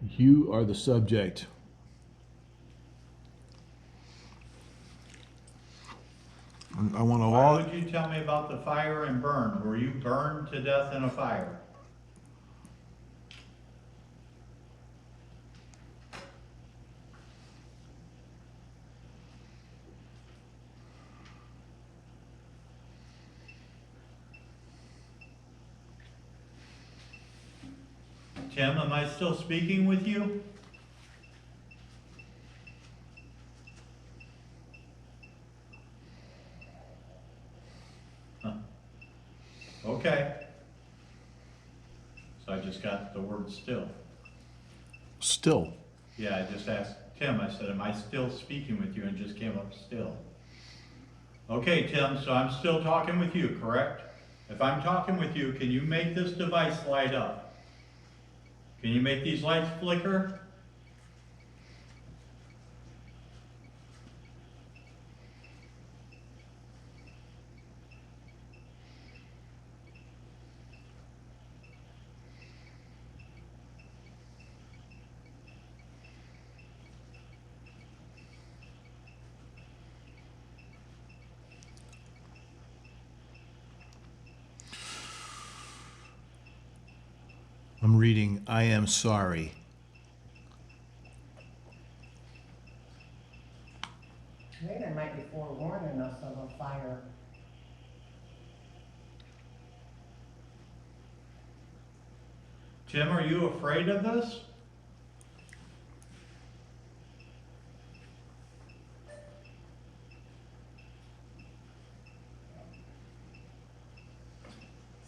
You are the subject. I want to Why all. would you tell me about the fire and burn? Were you burned to death in a fire? Tim, am I still speaking with you? Huh. Okay. So I just got the word still. Still. Yeah, I just asked Tim, I said, am I still speaking with you? And just came up still. Okay, Tim, so I'm still talking with you, correct? If I'm talking with you, can you make this device light up? Can you make these lights flicker? I'm reading, I am sorry. I think they might be forewarning us of a fire. Tim, are you afraid of this?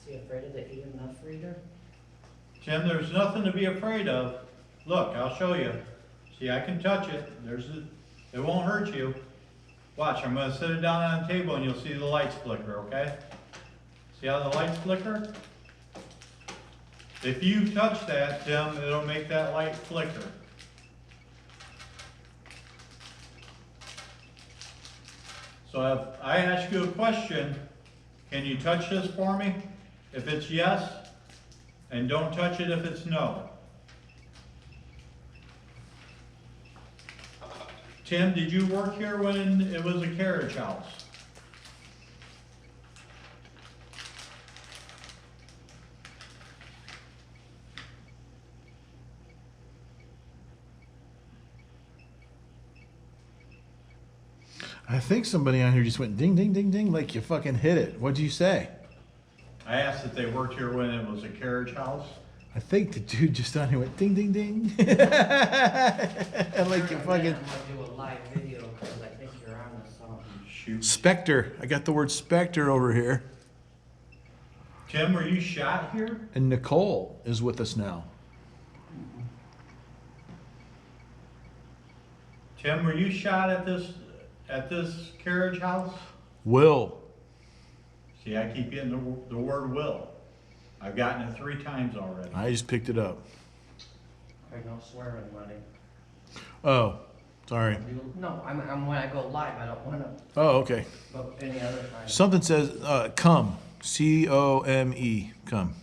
Is he afraid of the EMF reader? Tim, there's nothing to be afraid of. Look, I'll show you. See, I can touch it. It won't hurt you. Watch, I'm going to set it down on the table and you'll see the lights flicker, okay? See how the lights flicker? If you touch that, Tim, it'll make that light flicker. So if I ask you a question, can you touch this for me? If it's yes, and don't touch it if it's no. Tim, did you work here when it was a carriage house? I think somebody on here just went ding, ding, ding, ding, like you fucking hit it. What'd you say? I asked if they worked here when it was a carriage house. I think the dude just on here went ding, ding, ding. Like you fucking. I'm gonna do a live video because I think you're on to something. Shoot. Spectre. I got the word Spectre over here. Tim, were you shot here? And Nicole is with us now. Tim, were you shot at this carriage house? Will. See, I keep getting the word will. I've gotten it 3 times already. I just picked it up. There's no swearing, buddy. Oh, sorry. No, I'm when I go live, I don't want to. Oh, okay. But any other time. Something says come. C-O-M-E. Come.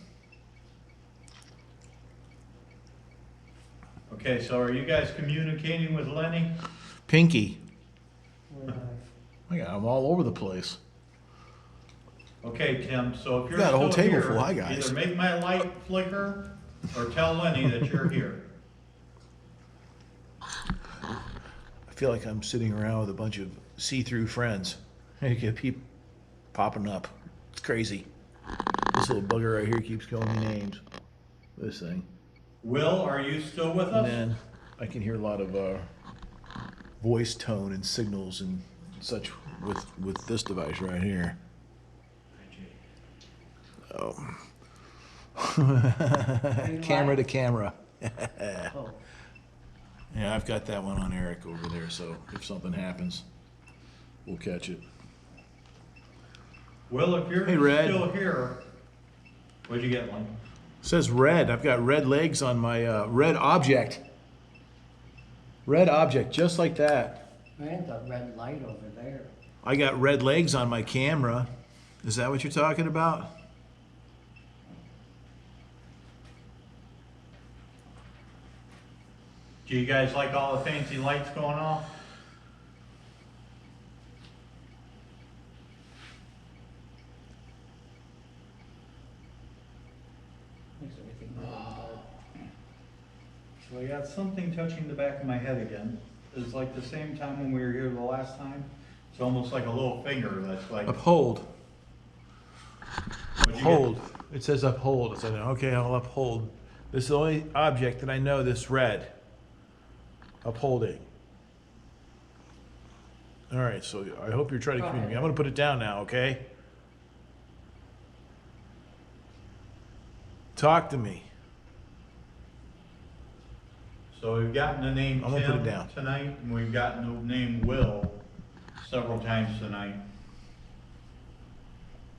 Okay, so are you guys communicating with Lenny? Pinky. We're live. I got them all over the place. Okay, Tim, so if you're Got a whole still table here, full of guys. either make my light flicker or tell Lenny that you're here. I feel like I'm sitting around with a bunch of see-through friends. They keep popping up. It's crazy. This little bugger right here keeps calling me names. This thing. Will, are you still with And us? then I can hear a lot of voice tone and signals and such with this device right here. Oh. Camera to camera. Oh, Yeah, I've got that one on Eric over there, so if something happens, we'll catch it. Will, if you're Hey, Red. still here, what'd you get, Lenny? It says red. I've got red legs on my red object. Red object, just like that. man, the red light over there. I got red legs on my camera. Is that what you're talking about? Do you guys like all the fancy lights going off? Makes everything more dark. So I got something touching the back of my head again. It's like the same time when we were here the last time. It's almost like a little finger that's like. Uphold. What'd you get? Uphold. It says uphold. I said, okay, I'll uphold. This is the only object that I know this red. Upholding. All right, so I hope you're trying to Go communicate. ahead. I'm gonna put it down now, okay? Talk to me. So we've gotten the name I'm gonna put it Tim down. tonight, and we've gotten the name Will several times tonight.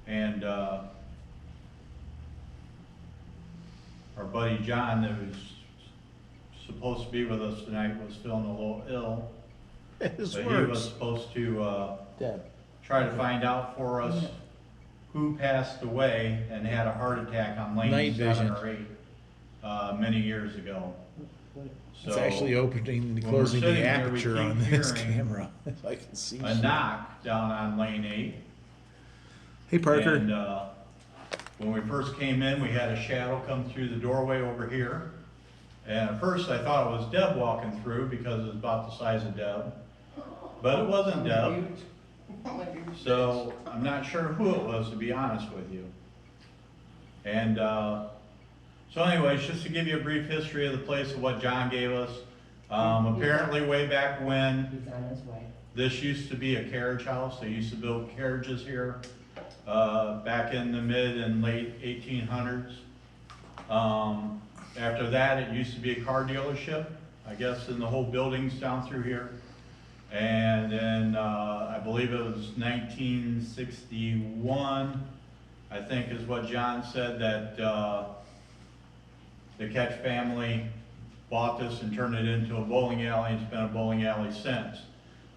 And, our buddy John, that was supposed to be with us tonight, was feeling a little ill. This But he was works. supposed to, Deb. try to find out for us who passed away and had a heart attack on Night lane vision. 7 or 8, many years ago. It's So, actually opening and when we're closing the sitting here, we aperture keep on this hearing camera. If I can see. a shit. knock down on lane 8. Hey, Parker. And, when we first came in, we had a shadow come through the doorway over here. And at first I thought it was Deb walking through because it was about the size of Deb. But it wasn't Deb. So I'm not sure who it was, to be honest with you. And so anyways, just to give you a brief history of the place of what John gave us. Apparently way back when, He's on his way. this used to be a carriage house. They used to build carriages here back in the mid and late 1800s. After that, it used to be a car dealership, I guess, in the whole buildings down through here. And then I believe it was 1961, I think is what John said, that the Ketch family bought this and turned it into a bowling alley, and it's been a bowling alley since.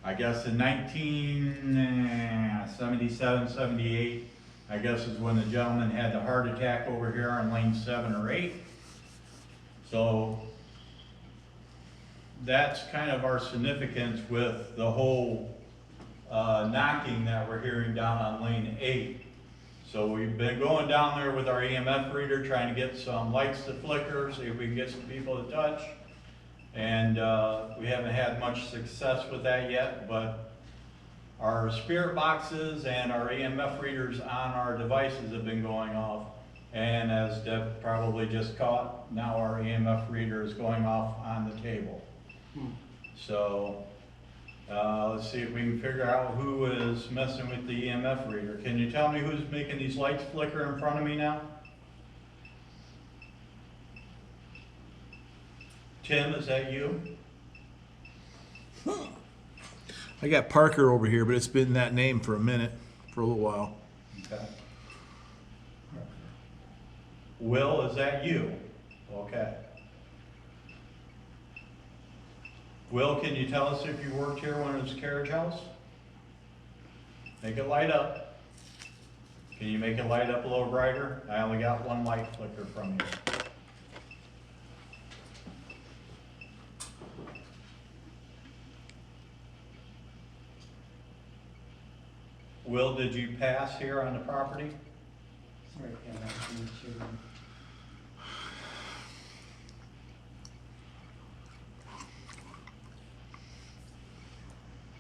I guess in 1977, 78, I guess is when the gentleman had the heart attack over here on lane 7 or 8. So that's kind of our significance with the whole knocking that we're hearing down on lane 8. So we've been going down there with our EMF reader, trying to get some lights to flicker, see if we can get some people to touch. And we haven't had much success with that yet, but our spirit boxes and our EMF readers on our devices have been going off. And as Deb probably just caught, now our EMF reader is going off on the table. So let's see if we can figure out who is messing with the EMF reader. Can you tell me who's making these lights flicker in front of me now? Tim, is that you? I got Parker over here, but it's been that name for a minute, for a little while. Okay. Will, is that you? Okay. Will, can you tell us if you worked here when it was a carriage house? Make it light up. Can you make it light up a little brighter? I only got one light flicker from you. Will, did you pass here on the property? Sorry, Ken, I was in the room.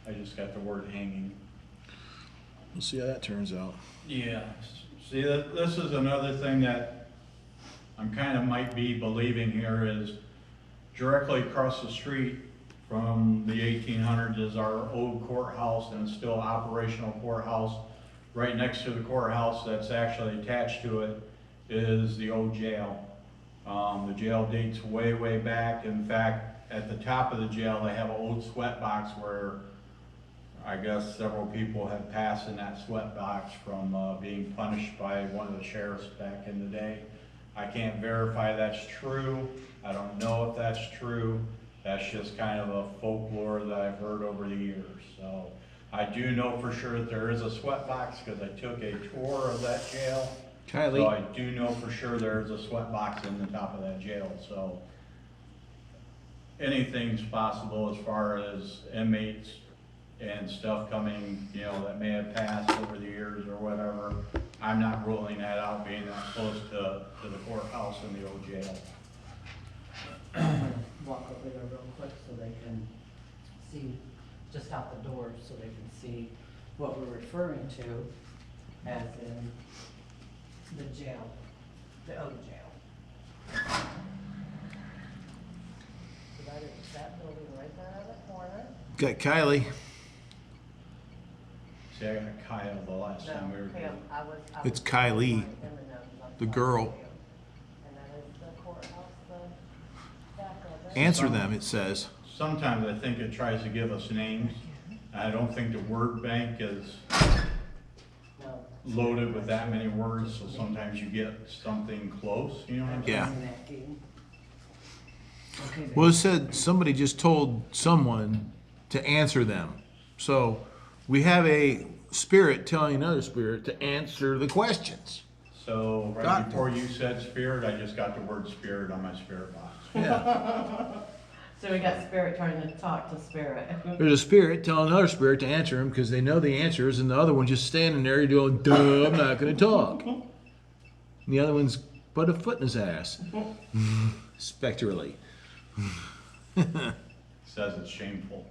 I just got the word hanging. We'll see how that turns out. Yeah, see, this is another thing that I'm kind of might be believing here is directly across the street from the 1800s is our old courthouse, and it's still operational courthouse. Right next to the courthouse that's actually attached to it is the old jail. The jail dates way, way back. In fact, at the top of the jail, they have an old sweat box where I guess several people have passed in that sweat box from being punished by one of the sheriffs back in the day. I can't verify that's true. I don't know if that's true. That's just kind of a folklore that I've heard over the years. So I do know for sure that there is a sweat box because I took a tour of that jail. Kylie. So I do know for sure there is a sweat box in the top of that jail. So anything's possible as far as inmates and stuff coming, you know, that may have passed over the years or whatever. I'm not ruling that out, being that close to the courthouse and the old jail. I'm gonna walk over there real quick so they can see, just out the door, so they can see what we're referring to as in the jail, the old jail. Divided that building right there in the corner. Got Kylie. See, I got Kyle the last time we were here. It's Kylie, the girl. And that is the courthouse, the back of it. Answer them, it says. Sometimes I think it tries to give us names. I don't think the word bank is No. loaded with that many words, so sometimes you get something close, you know what I'm saying? Yeah. Okay, Well, it said somebody just told someone to answer them. So we have a spirit telling another spirit to answer the questions. So right Doctor. before you said spirit, I just got the word spirit on my spirit box. Yeah. So we got spirit trying to talk to spirit. There's a spirit telling another spirit to answer him because they know the answers, and the other one's just standing there doing, duh, I'm not going to talk. And the other one's put a foot in his ass. Spectrally. Says it's shameful.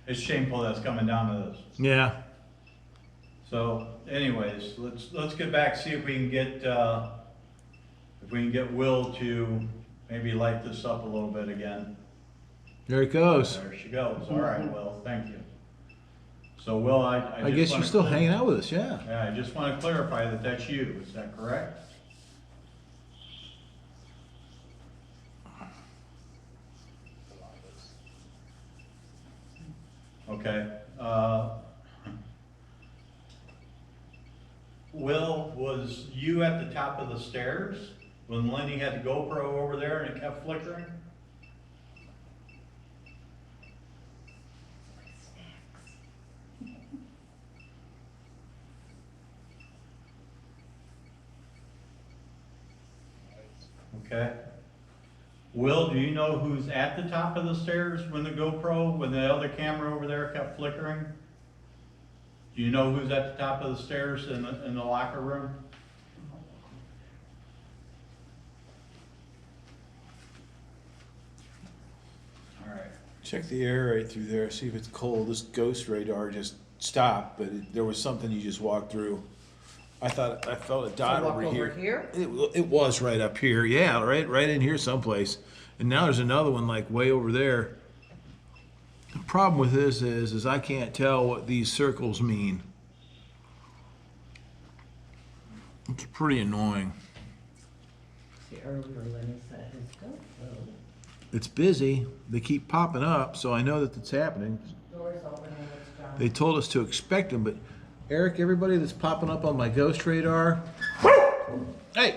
It's shameful that's coming down to this. Yeah. So anyways, let's get back, see if we can get Will to maybe light this up a little bit again. There it goes. There she goes. All right, Will, thank you. So Will, I I just guess wanna you're still clar- hanging out with us, yeah. Yeah, I just want to clarify that that's you. Is that correct? Okay. Will, was you at the top of the stairs when Lenny had the GoPro over there and it kept flickering? Okay. Will, do you know who's at the top of the stairs when the GoPro, when the other camera over there kept flickering? Do you know who's at the top of the stairs in the locker room? All right. Check the air right through there, see if it's cold. This ghost radar just stopped, but there was something you just walked through. I felt a dot walk over over here. here? It was right up here, yeah, right in here someplace. And now there's another one like way over there. The problem with this is I can't tell what these circles mean. It's pretty annoying. See, earlier Lenny said his GoPro. It's busy. They keep popping up, so I know that it's happening. Doors open and it's John. They told us to expect them, but Eric, everybody that's popping up on my ghost radar, hey,